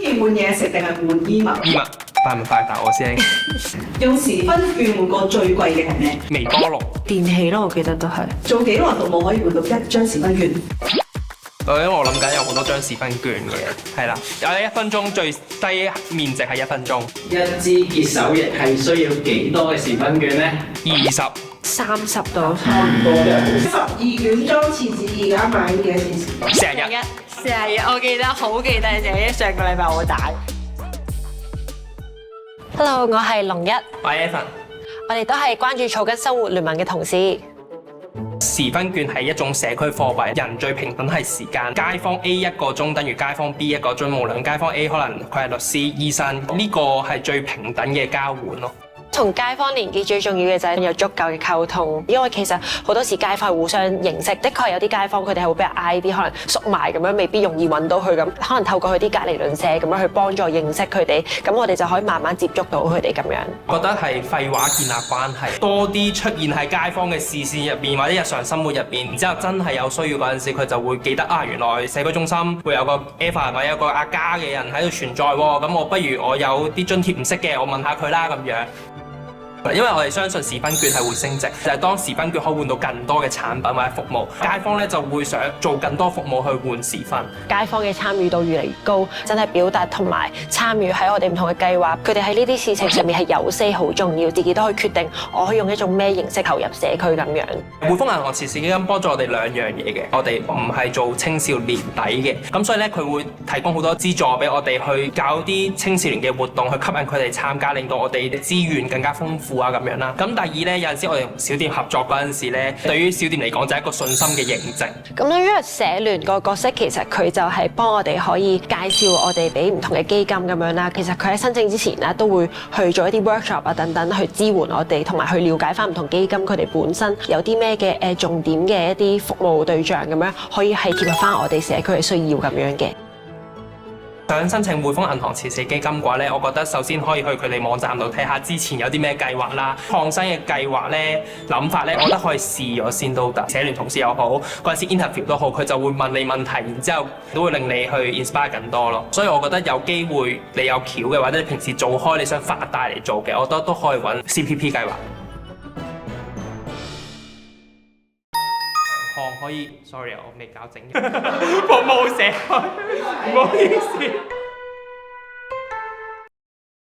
意換嘢食定係換衣物？衣物，快唔快答我先？用時分券換過最貴嘅係咩？微波爐。電器咯，我記得都係。做幾耐服務可以換到1張時分券？因為我諗緊有好多張時分券嘅，係啦，有1分鐘最低面值係1分鐘。一支潔手液係需要幾多嘅時分券呢20。30度。差唔多嘅。12卷裝廁紙而家買幾多錢？成日。成日，我記得好記得，就係上個禮拜我打。Hello， 我係龍一，我係 Evan。我哋都係關注草根生活聯盟嘅同事。時分券係一種社區貨幣，人最平等係時間。街坊 A 1個鐘等於街坊 B 1個鐘，無論街坊 A 可能佢係律師、醫生，呢個係最平等嘅交換咯。同街坊連結最重要嘅就係有足夠嘅溝通，因為其實好多時街坊係互相認識，的確有啲街坊佢哋係會比較嗌啲，可能熟埋咁樣，未必容易揾到佢咁，可能透過佢啲隔離鄰舍咁樣去幫助認識佢哋，咁我哋就可以慢慢接觸到佢哋咁樣。覺得係廢話建立關係，多啲出現喺街坊嘅視線入邊或者日常生活入邊，然之後真係有需要嗰陣時，佢就會記得啊，原來社區中心會有個 Eva 或者有個阿嘉嘅人喺度存在喎，咁我不如我有啲津貼唔識嘅，我問下佢啦咁樣。因為我哋相信時分券係會升值，就係當時分券可以換到更多嘅產品或者服務，街坊咧就會想做更多服務去換時分。街坊嘅參與度越嚟越高，真係表達同埋參與喺我哋唔同嘅計劃，佢哋喺呢啲事情上面係有 say 好重要，自己都可以決定我可以用一種咩形式投入社區咁樣。匯豐銀行慈善基金幫助我哋2樣嘢嘅，我哋唔係做青少年底嘅，咁所以咧佢會提供好多資助俾我哋去搞啲青少年嘅活動，去吸引佢哋參加，令到我哋嘅資源更加豐富啊咁樣啦。咁第二咧，有陣時我哋同小店合作嗰陣時咧，對於小店嚟講就係一個信心嘅認證。咁因為社聯個角色其實佢就係幫我哋可以介紹我哋俾唔同嘅基金咁樣啦。其實佢喺申請之前咧都會去做一啲 workshop 啊等等去支援我哋，同埋去了解翻唔同基金佢哋本身有啲咩嘅重點嘅一啲服務對象咁樣，可以係貼合翻我哋社區嘅需要咁樣嘅。想申請匯豐銀行慈善基金嘅話咧，我覺得首先可以去佢哋網站度睇下之前有啲咩計劃啦，創新嘅計劃咧、諗法咧，我覺得可以試咗先都得。社聯同事又好，嗰陣時 interview 都好，佢就會問你問題，然之後都會令你去 inspire 更多咯。所以我覺得有機會你有橋嘅，或者你平時做開你想發大嚟做嘅，我覺得都可以揾 CPP 計劃。可以 ，sorry 我未搞整，服務社區，唔好意思。